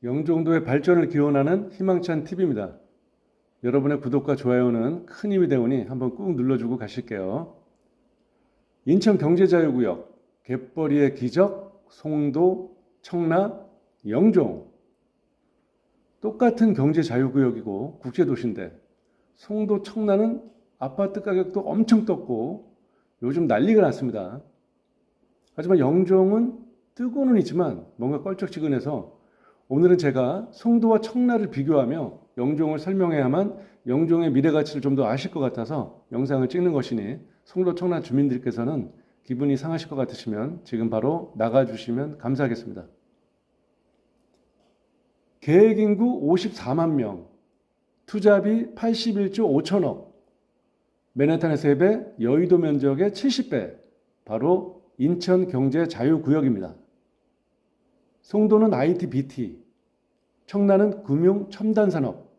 영종도의 발전을 기원하는 희망찬 팁입니다. 여러분의 구독과 좋아요는 큰 힘이 되오니 한번 꾹 눌러주고 가실게요. 인천경제자유구역, 갯벌이의 기적, 송도, 청라, 영종. 똑같은 경제자유구역이고 국제도시인데 송도, 청라는 아파트 가격도 엄청 떴고 요즘 난리가 났습니다. 하지만 영종은 뜨고는 있지만 뭔가 껄쩍지근해서 오늘은 제가 송도와 청라를 비교하며 영종을 설명해야만 영종의 미래 가치를 좀 더 아실 것 같아서 영상을 찍는 것이니 송도, 청라 주민들께서는 기분이 상하실 것 같으시면 지금 바로 나가주시면 감사하겠습니다. 계획 인구 54만 명, 투자비 81조 5천억, 맨해튼의 3배, 여의도 면적의 70배, 바로 인천경제자유구역입니다. 송도는 IT, BT, 청라는 금융 첨단산업,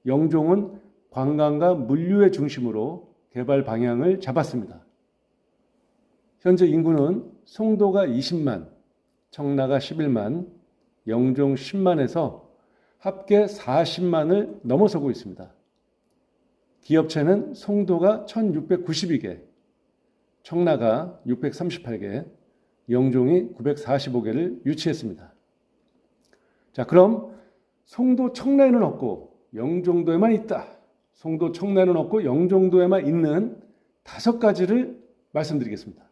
영종은 관광과 물류의 중심으로 개발 방향을 잡았습니다. 현재 인구는 송도가 20만, 청라가 11만, 영종 10만에서 합계 40만을 넘어서고 있습니다. 기업체는 송도가 1692개, 청라가 638개, 영종이 945개를 유치했습니다. 자, 그럼 송도, 청라에는 없고 영종도에만 있다. 송도, 청라에는 없고 영종도에만 있는 5가지를 말씀드리겠습니다.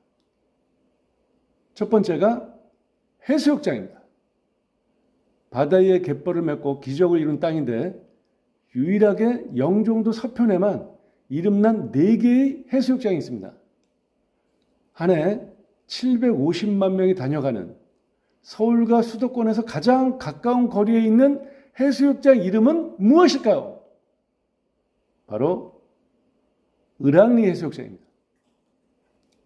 첫 번째가 해수욕장입니다. 바다 위에 갯벌을 맺고 기적을 이룬 땅인데 유일하게 영종도 서편에만 이름난 4개의 해수욕장이 있습니다. 한 해 750만 명이 다녀가는 서울과 수도권에서 가장 가까운 거리에 있는 해수욕장 이름은 무엇일까요? 바로 을왕리 해수욕장입니다.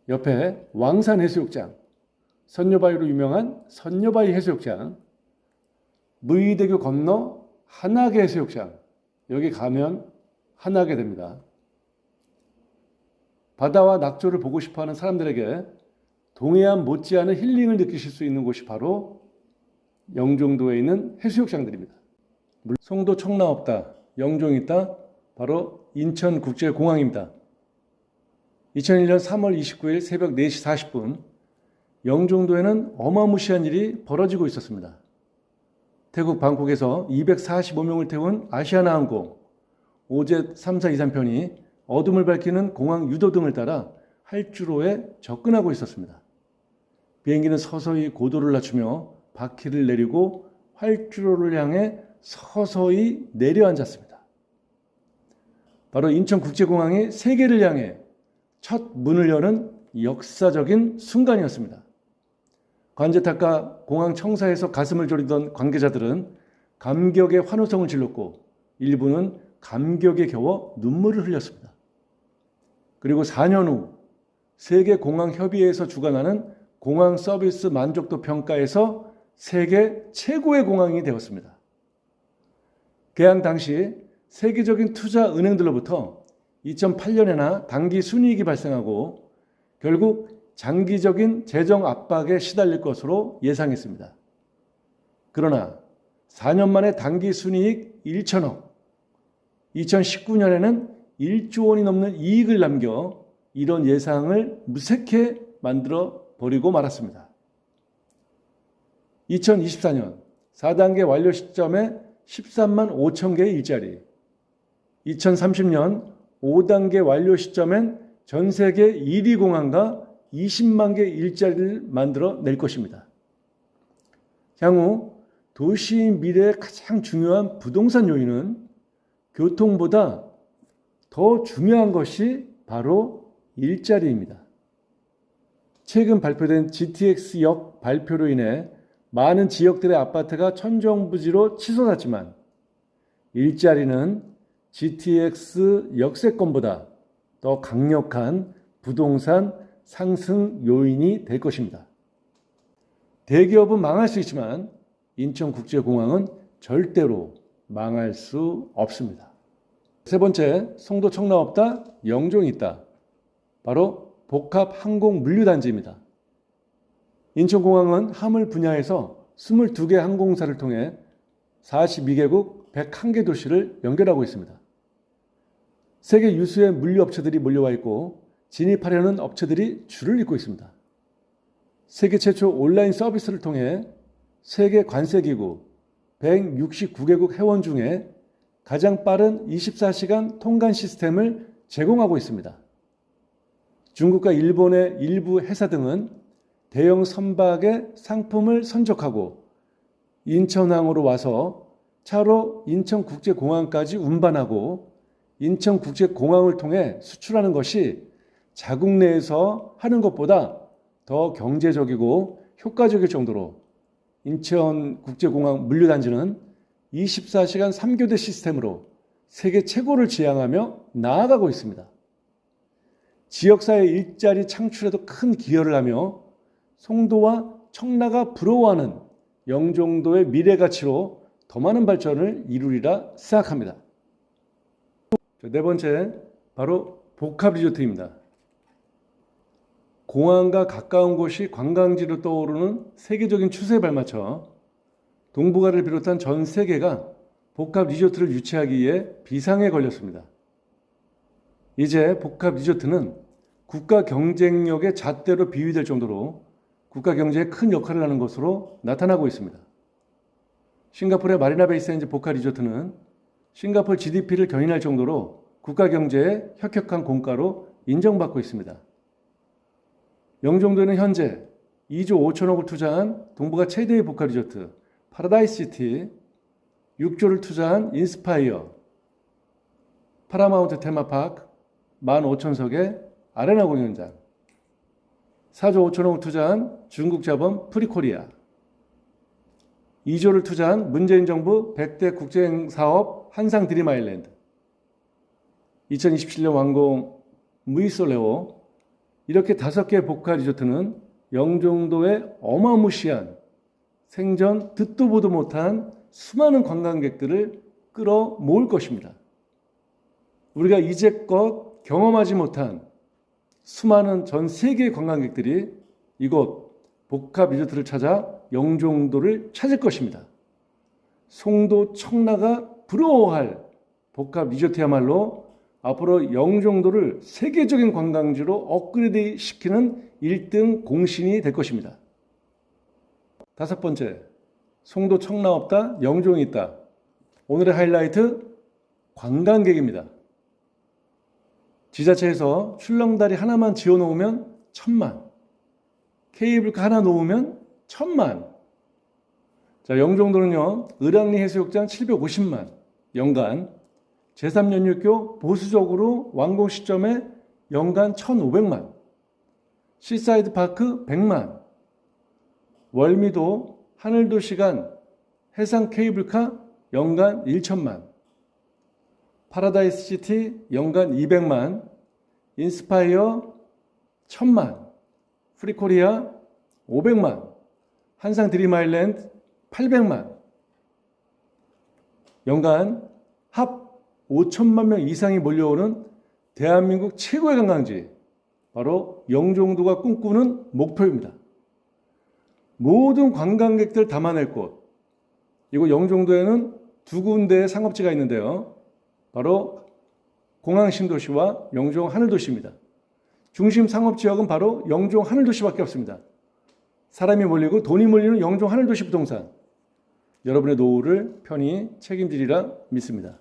옆에 왕산 해수욕장, 선녀바위로 유명한 선녀바위 해수욕장, 무의대교 건너 한악의 해수욕장, 여기 가면 한악이 됩니다. 바다와 낙조를 보고 싶어하는 사람들에게 동해안 못지않은 힐링을 느끼실 수 있는 곳이 바로 영종도에 있는 해수욕장들입니다. 송도, 청라 없다, 영종 있다, 바로 인천국제공항입니다. 2001년 3월 29일 새벽 4시 40분 영종도에는 어마무시한 일이 벌어지고 있었습니다. 태국 방콕에서 245명을 태운 아시아나항공 OZ 3423편이 어둠을 밝히는 공항 유도등을 따라 활주로에 접근하고 있었습니다. 비행기는 서서히 고도를 낮추며 바퀴를 내리고 활주로를 향해 서서히 내려앉았습니다. 바로 인천국제공항이 세계를 향해 첫 문을 여는 역사적인 순간이었습니다. 관제탑과 공항 청사에서 가슴을 졸이던 관계자들은 감격의 환호성을 질렀고 일부는 감격에 겨워 눈물을 흘렸습니다. 그리고 4년 후 세계공항협의회에서 주관하는 공항 서비스 만족도 평가에서 세계 최고의 공항이 되었습니다. 개항 당시 세계적인 투자 은행들로부터 2008년에나 단기 순이익이 발생하고 결국 장기적인 재정 압박에 시달릴 것으로 예상했습니다. 그러나 4년 만에 단기 순이익 1천억, 2019년에는 1조 원이 넘는 이익을 남겨 이런 예상을 무색해 만들어 버리고 말았습니다. 2024년 4단계 완료 시점에 13만 5천 개의 일자리, 2030년 5단계 완료 시점엔 전 세계 1위 공항과 20만 개 일자리를 만들어 낼 것입니다. 향후 도시의 미래의 가장 중요한 부동산 요인은 교통보다 더 중요한 것이 바로 일자리입니다. 최근 발표된 GTX역 발표로 인해 많은 지역들의 아파트가 천정부지로 치솟았지만 일자리는 GTX 역세권보다 더 강력한 부동산 상승 요인이 될 것입니다. 대기업은 망할 수 있지만 인천국제공항은 절대로 망할 수 없습니다. 세 번째, 송도, 청라 없다, 영종이 있다. 바로 복합항공물류단지입니다. 인천공항은 화물 분야에서 22개 항공사를 통해 42개국 101개 도시를 연결하고 있습니다. 세계 유수의 물류업체들이 몰려와 있고 진입하려는 업체들이 줄을 잇고 있습니다. 세계 최초 온라인 서비스를 통해 세계 관세기구 169개국 회원 중에 가장 빠른 24시간 통관 시스템을 제공하고 있습니다. 중국과 일본의 일부 회사 등은 대형 선박의 상품을 선적하고 인천항으로 와서 차로 인천국제공항까지 운반하고 인천국제공항을 통해 수출하는 것이 자국 내에서 하는 것보다 더 경제적이고 효과적일 정도로 인천국제공항 물류단지는 24시간 3교대 시스템으로 세계 최고를 지향하며 나아가고 있습니다. 지역사회 일자리 창출에도 큰 기여를 하며 송도와 청라가 부러워하는 영종도의 미래 가치로 더 많은 발전을 이루리라 생각합니다. 네 번째, 바로 복합리조트입니다. 공항과 가까운 곳이 관광지로 떠오르는 세계적인 추세에 발맞춰 동북아를 비롯한 전 세계가 복합리조트를 유치하기 위해 비상에 걸렸습니다. 이제 복합리조트는 국가 경쟁력의 잣대로 비유될 정도로 국가 경제에 큰 역할을 하는 것으로 나타나고 있습니다. 싱가포르의 마리나 베이 샌즈 복합리조트는 싱가포르 GDP를 견인할 정도로 국가 경제의 혁혁한 공가로 인정받고 있습니다. 영종도에는 현재 2조 5천억을 투자한 동북아 최대의 복합리조트 파라다이스시티, 6조를 투자한 인스파이어, 파라마운트 테마파크 15,000석의 아레나 공연장, 4조 5천억을 투자한 중국 자본 프리코리아, 2조를 투자한 문재인 정부 100대 국제사업 한상 드림 아일랜드, 2027년 완공 무이솔레오, 이렇게 5개의 복합 리조트는 영종도의 어마무시한 생전 듣도 보도 못한 수많은 관광객들을 끌어모을 것입니다. 우리가 이제껏 경험하지 못한 수많은 전 세계의 관광객들이 이곳 복합 리조트를 찾아 영종도를 찾을 것입니다. 송도 청라가 부러워할 복합 리조트야말로 앞으로 영종도를 세계적인 관광지로 업그레이드 시키는 1등 공신이 될 것입니다. 5번째, 송도 청라 없다, 영종이 있다. 오늘의 하이라이트, 관광객입니다. 지자체에서 출렁다리 하나만 지어놓으면 1,000만, 케이블카 하나 놓으면 1,000만. 자, 영종도는요, 을왕리 해수욕장 750만, 연간, 제3연육교 보수적으로 완공 시점에 연간 1,500만, 시사이드 파크 100만, 월미도 하늘도시간 해상 케이블카 연간 1,000만, 파라다이스 시티 연간 200만, 인스파이어 1,000만, 프리코리아 500만, 한상 드림 아일랜드 800만, 연간 합 5천만 명 이상이 몰려오는 대한민국 최고의 관광지, 바로 영종도가 꿈꾸는 목표입니다. 모든 관광객들 담아낼 곳, 이곳 영종도에는 2군데의 상업지가 있는데요. 바로 공항 신도시와 영종 하늘도시입니다. 중심 상업지역은 바로 영종 하늘도시밖에 없습니다. 사람이 몰리고 돈이 몰리는 영종 하늘도시 부동산, 여러분의 노후를 편히 책임지리라 믿습니다.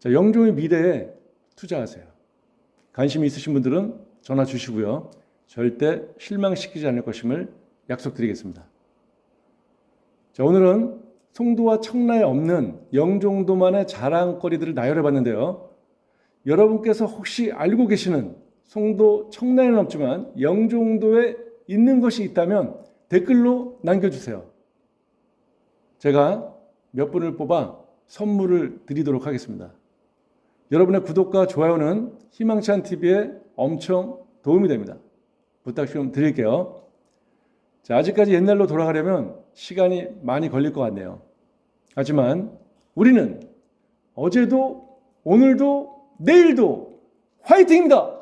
자, 영종의 미래에 투자하세요. 관심이 있으신 분들은 전화 주시고요. 절대 실망시키지 않을 것임을 약속드리겠습니다. 자, 오늘은 송도와 청라에 없는 영종도만의 자랑거리들을 나열해 봤는데요. 여러분께서 혹시 알고 계시는 송도, 청라에는 없지만 영종도에 있는 것이 있다면 댓글로 남겨주세요. 제가 몇 분을 뽑아 선물을 드리도록 하겠습니다. 여러분의 구독과 좋아요는 희망찬 TV에 엄청 도움이 됩니다. 부탁 좀 드릴게요. 자, 아직까지 옛날로 돌아가려면 시간이 많이 걸릴 것 같네요. 하지만 우리는 어제도 오늘도 내일도 화이팅입니다.